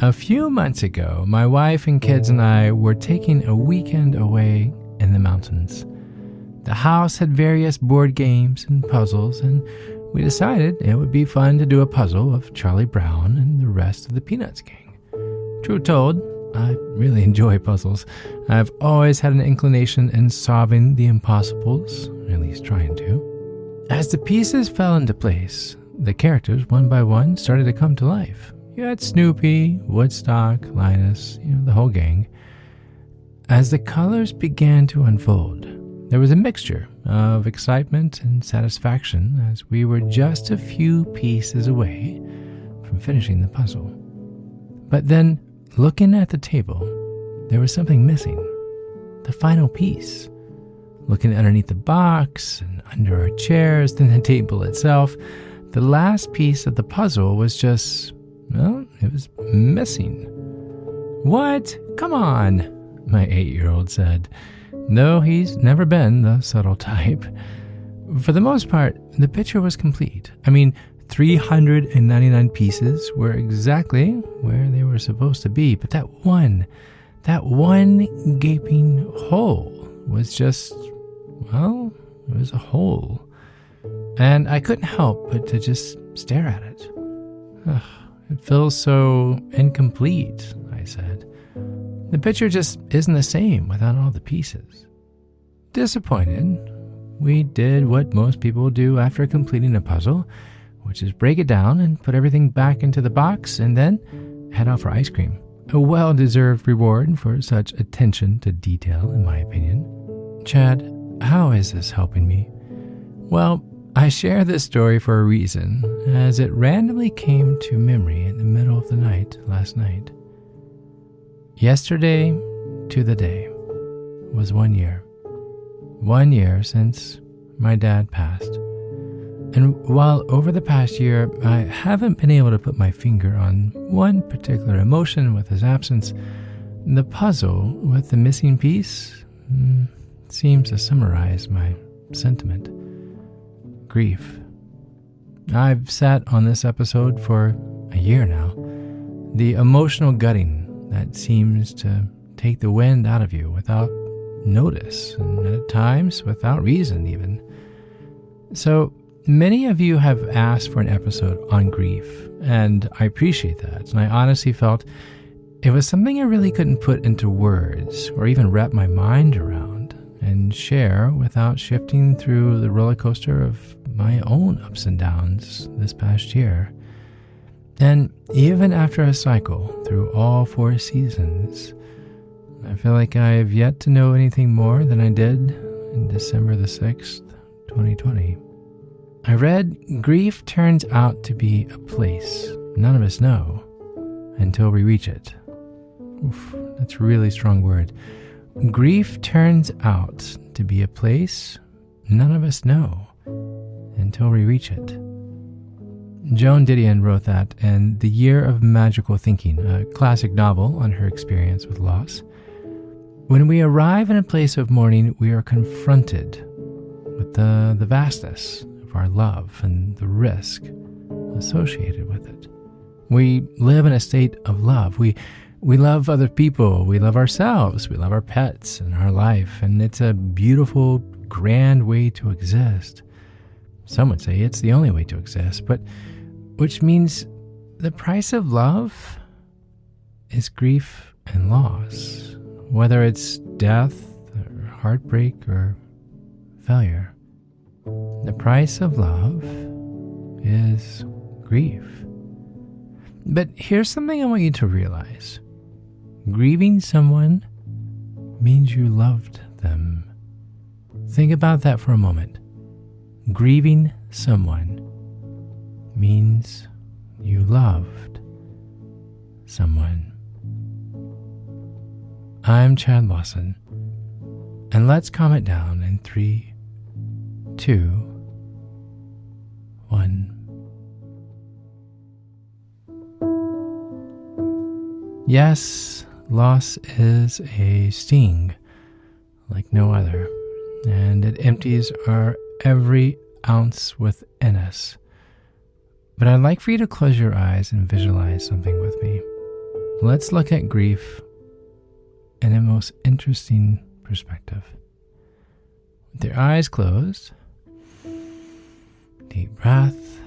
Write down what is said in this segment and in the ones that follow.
A few months ago, my wife and kids and I were taking a weekend away in the mountains. The house had various board games and puzzles, and we decided it would be fun to do a puzzle of Charlie Brown and the rest of the Peanuts gang. True told, I really enjoy puzzles. I've always had an inclination in solving the impossibles, at least trying to. As the pieces fell into place, the characters, one by one, started to come to life. You had Snoopy, Woodstock, Linus, the whole gang. As the colors began to unfold, there was a mixture of excitement and satisfaction as we were just a few pieces away from finishing the puzzle. But then, looking at the table, there was something missing. The final piece. Looking underneath the box and under our chairs, then the table itself, the last piece of the puzzle was just, it was missing. "What? Come on," my 8-year-old said. No, he's never been the subtle type. For the most part, the picture was complete. 399 pieces were exactly where they were supposed to be, but that one gaping hole was just, it was a hole. And I couldn't help but to just stare at it. "It feels so incomplete," I said. "The picture just isn't the same without all the pieces." Disappointed, we did what most people do after completing a puzzle, which is break it down and put everything back into the box and then head out for ice cream. A well-deserved reward for such attention to detail, in my opinion. Chad, how is this helping me? Well, I share this story for a reason, as it randomly came to memory in the middle of the night last night. Yesterday to the day was 1 year. 1 year since my dad passed. And while over the past year I haven't been able to put my finger on one particular emotion with his absence, the puzzle with the missing piece seems to summarize my sentiment. Grief. I've sat on this episode for a year now. The emotional gutting that seems to take the wind out of you without notice, and at times without reason even. So many of you have asked for an episode on grief, and I appreciate that. And I honestly felt it was something I really couldn't put into words or even wrap my mind around and share without shifting through the roller coaster of my own ups and downs this past year. And even after a cycle through all 4 seasons, I feel like I have yet to know anything more than I did in December the 6th, 2020. I read, grief turns out to be a place none of us know until we reach it. Oof, that's a really strong word. Grief turns out to be a place none of us know until we reach it. Joan Didion wrote that in The Year of Magical Thinking, a classic novel on her experience with loss. When we arrive in a place of mourning, we are confronted with the vastness of our love and the risk associated with it. We live in a state of love. We love other people, we love ourselves, we love our pets and our life, and it's a beautiful, grand way to exist. Some would say it's the only way to exist, but which means the price of love is grief and loss, whether it's death or heartbreak or failure. The price of love is grief. But here's something I want you to realize. Grieving someone means you loved them. Think about that for a moment. Grieving someone means you loved someone. I'm Chad Lawson, and let's calm it down in 3, 2, 1. Yes, loss is a sting like no other, and it empties our every ounce within us. But I'd like for you to close your eyes and visualize something with me. let's look at grief in a most interesting perspective. With your eyes closed, deep breath.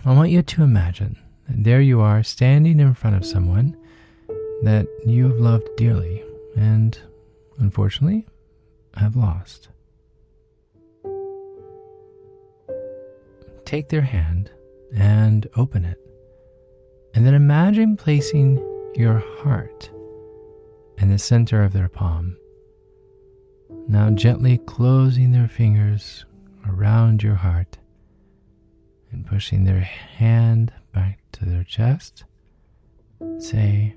I want you to imagine that there you are standing in front of someone that you have loved dearly and, unfortunately, have lost. Take their hand and open it. And then imagine placing your heart in the center of their palm. Now gently closing their fingers around your heart and pushing their hand back to their chest. Say,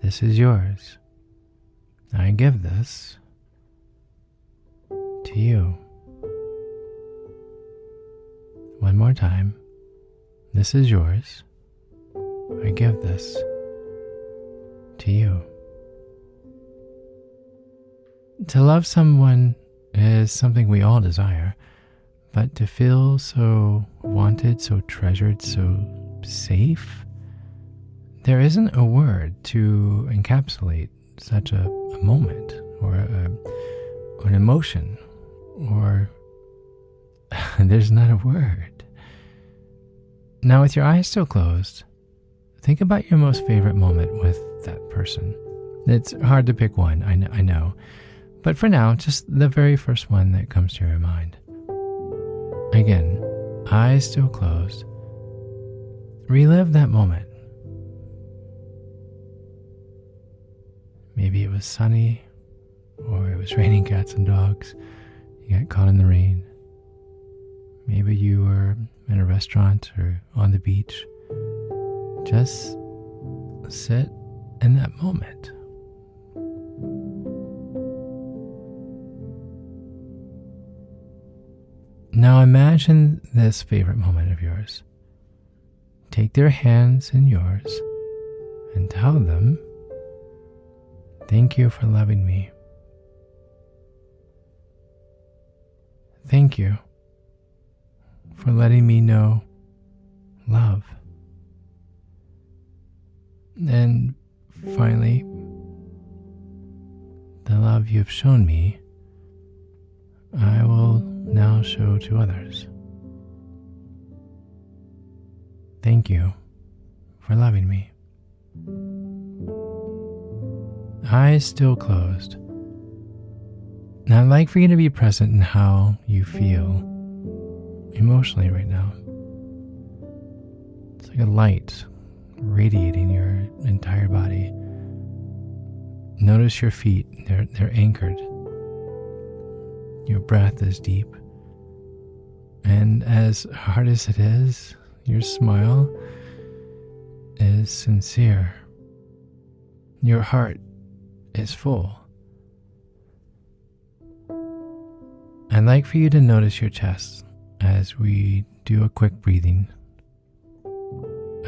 "This is yours. I give this to you." One more time. "This is yours. I give this to you." To love someone is something we all desire, but to feel so wanted, so treasured, so safe, there isn't a word to encapsulate such a moment or an emotion, or there's not a word. Now, with your eyes still closed, think about your most favorite moment with that person. It's hard to pick one, I know. But for now, just the very first one that comes to your mind. Again, eyes still closed. Relive that moment. Maybe it was sunny, or it was raining cats and dogs. You got caught in the rain. Maybe you were in a restaurant or on the beach. Just sit in that moment. Now imagine this favorite moment of yours. Take their hands in yours and tell them, "Thank you for loving me. Thank you for letting me know love." And finally, the love you've shown me, I will now show to others. Thank you for loving me. Eyes still closed. Now I'd like for you to be present in how you feel emotionally right now. It's like a light radiating your entire body. Notice your feet, they're anchored. Your breath is deep. And as hard as it is, your smile is sincere. Your heart is full. I'd like for you to notice your chest as we do a quick breathing.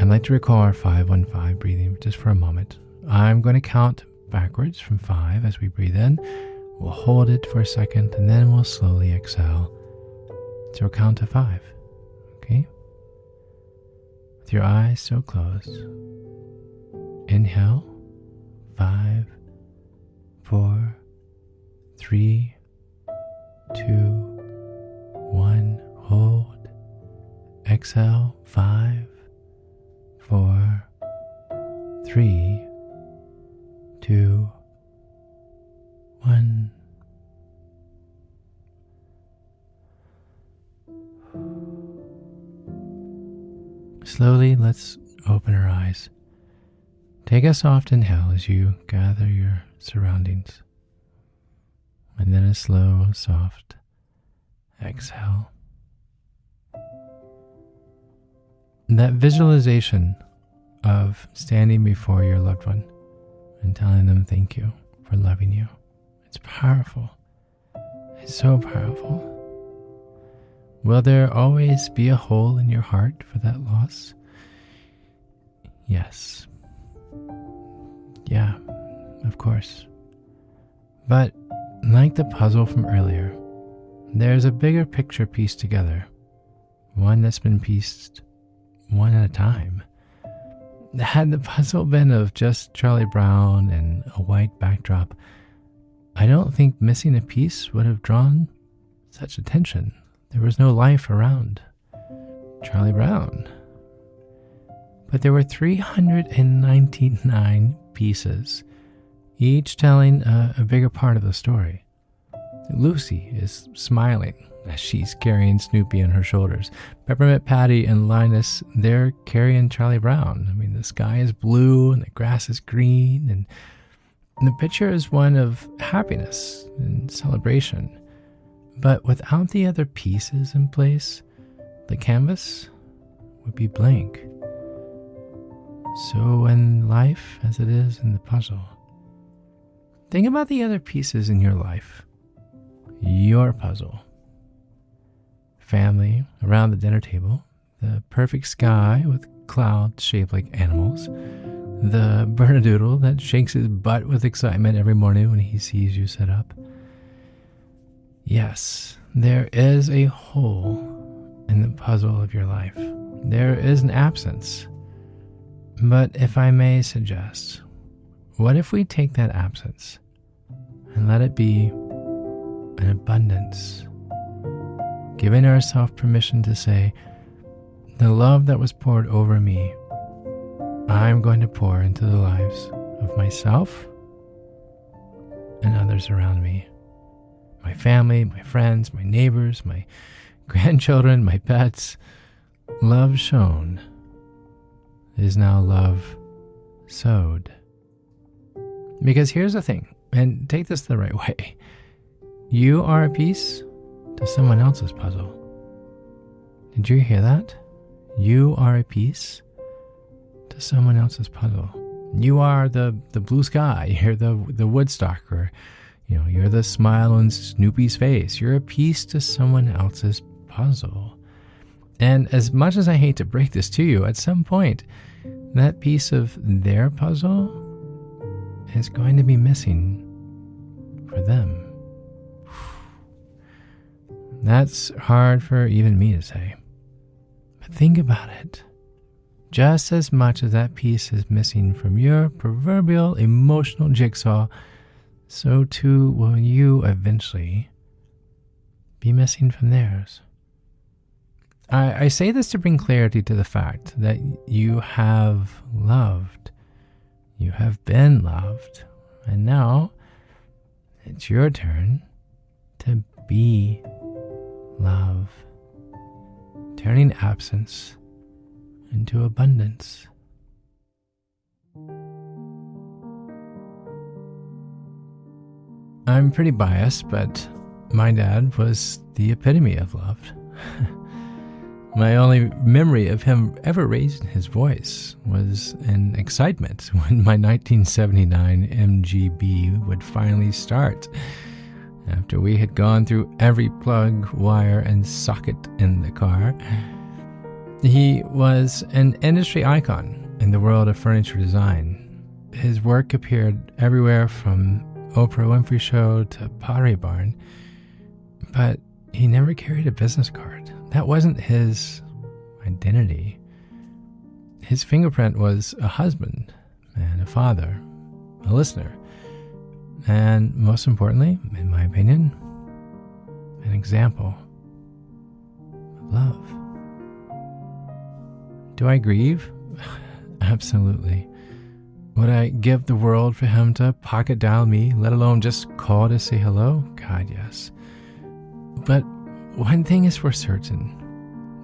I'd like to recall our 5-1-5 breathing just for a moment. I'm going to count backwards from 5 as we breathe in. We'll hold it for a second and then we'll slowly exhale. So we'll count to 5. Okay? With your eyes still closed. Inhale. 5, 4, 3, 2, 1. Hold. Exhale. 5, 4, 3, 2, 1. Slowly, let's open our eyes. Take a soft inhale as you gather your surroundings. And then a slow, soft exhale. That visualization of standing before your loved one and telling them thank you for loving you. It's powerful. It's so powerful. Will there always be a hole in your heart for that loss? Yes. Yeah, of course. But like the puzzle from earlier, there's a bigger picture pieced together, one that's been pieced one at a time. Had the puzzle been of just Charlie Brown and a white backdrop, I don't think missing a piece would have drawn such attention. There was no life around Charlie Brown. But there were 399 pieces, each telling a bigger part of the story. Lucy is smiling as she's carrying Snoopy on her shoulders. Peppermint Patty and Linus, they're carrying Charlie Brown. I mean, the sky is blue and the grass is green, and the picture is one of happiness and celebration. But without the other pieces in place, the canvas would be blank. So in life, as it is in the puzzle, think about the other pieces in your life. Your puzzle. Family around the dinner table, the perfect sky with clouds shaped like animals, the Bernedoodle that shakes his butt with excitement every morning when he sees you sit up. Yes, there is a hole in the puzzle of your life. There is an absence. But if I may suggest, what if we take that absence and let it be an abundance? Giving ourselves permission to say, the love that was poured over me, I'm going to pour into the lives of myself and others around me. My family, my friends, my neighbors, my grandchildren, my pets. Love shown is now love sowed. Because here's the thing, and take this the right way. You are a piece to someone else's puzzle. Did you hear that? You are a piece to someone else's puzzle. You are the blue sky. You're the Woodstock, or you're the smile on Snoopy's face. You're a piece to someone else's puzzle. And as much as I hate to break this to you, at some point, that piece of their puzzle is going to be missing for them. That's hard for even me to say. But think about it. Just as much as that piece is missing from your proverbial emotional jigsaw, so too will you eventually be missing from theirs. I say this to bring clarity to the fact that you have loved, you have been loved, and now it's your turn to be love, turning absence into abundance. I'm pretty biased, but my dad was the epitome of love. My only memory of him ever raising his voice was an excitement when my 1979 MGB would finally start. After we had gone through every plug, wire, and socket in the car, he was an industry icon in the world of furniture design. His work appeared everywhere from Oprah Winfrey Show to Pottery Barn, but he never carried a business card. That wasn't his identity. His fingerprint was a husband and a father, a listener, and most importantly, in my opinion, an example of love. Do I grieve? Absolutely. Would I give the world for him to pocket dial me, let alone just call to say hello? God, yes. But one thing is for certain.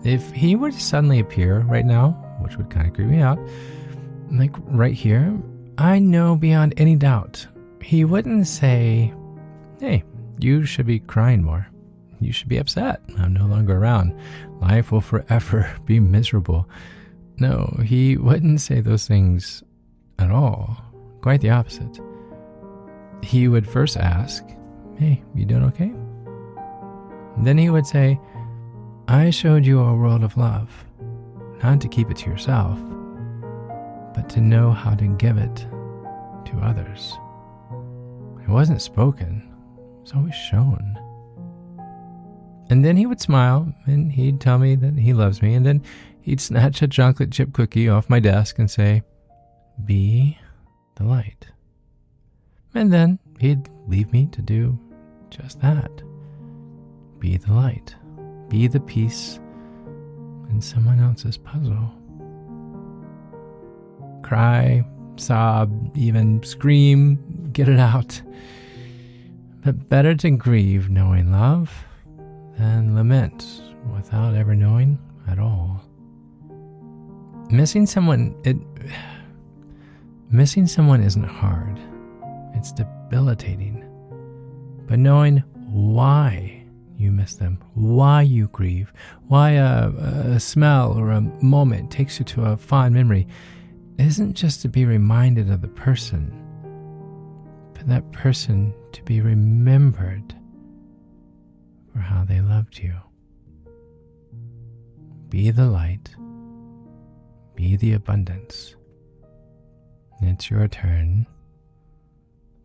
If he were to suddenly appear right now, which would kind of creep me out, like right here, I know beyond any doubt he wouldn't say, hey, you should be crying more. You should be upset. I'm no longer around. Life will forever be miserable. No, he wouldn't say those things at all. Quite the opposite. He would first ask, hey, you doing okay? Then he would say, I showed you a world of love, not to keep it to yourself, but to know how to give it to others. It wasn't spoken, it was always shown. And then he would smile, and he'd tell me that he loves me, and then he'd snatch a chocolate chip cookie off my desk and say, be the light. And then he'd leave me to do just that. Be the light. Be the piece in someone else's puzzle. Cry, sob, even scream, get it out. But better to grieve knowing love than lament without ever knowing at all. Missing someone isn't hard. It's debilitating. But knowing why you miss them, why you grieve, why a smell or a moment takes you to a fond memory, isn't just to be reminded of the person, but that person to be remembered for how they loved you. Be the light. Be the abundance. It's your turn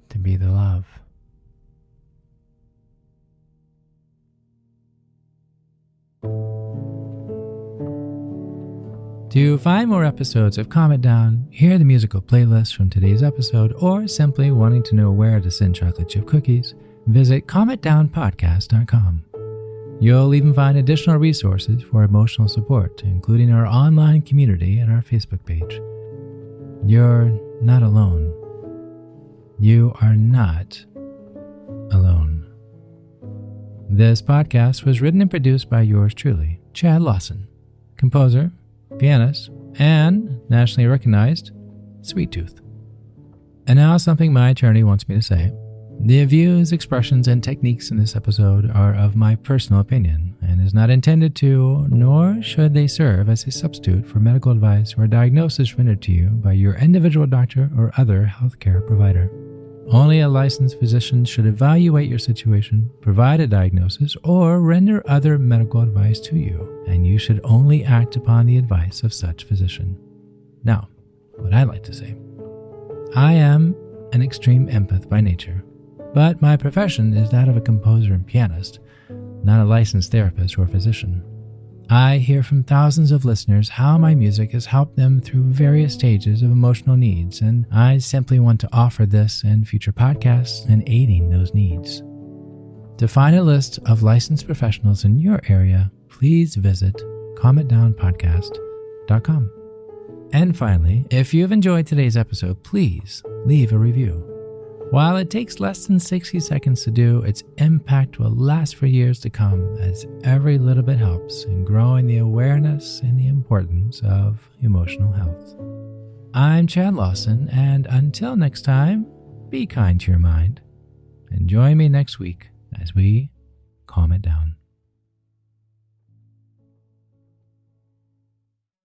to be the love. To find more episodes of Calm It Down, hear the musical playlist from today's episode, or simply wanting to know where to send chocolate chip cookies, visit calmitdownpodcast.com. You'll even find additional resources for emotional support, including our online community and our Facebook page. You're not alone. You are not alone. This podcast was written and produced by yours truly, Chad Lawson, composer, pianist, and nationally recognized Sweet Tooth. And now something my attorney wants me to say. The views, expressions, and techniques in this episode are of my personal opinion and is not intended to, nor should they serve as a substitute for medical advice or diagnosis rendered to you by your individual doctor or other healthcare provider. Only a licensed physician should evaluate your situation, provide a diagnosis, or render other medical advice to you, and you should only act upon the advice of such physician. Now, what I like to say. I am an extreme empath by nature, but my profession is that of a composer and pianist, not a licensed therapist or physician. I hear from thousands of listeners how my music has helped them through various stages of emotional needs, and I simply want to offer this and future podcasts in aiding those needs. To find a list of licensed professionals in your area, please visit calmitdownpodcast.com. And finally, if you've enjoyed today's episode, please leave a review. While it takes less than 60 seconds to do, its impact will last for years to come, as every little bit helps in growing the awareness and the importance of emotional health. I'm Chad Lawson, and until next time, be kind to your mind, and join me next week as we calm it down.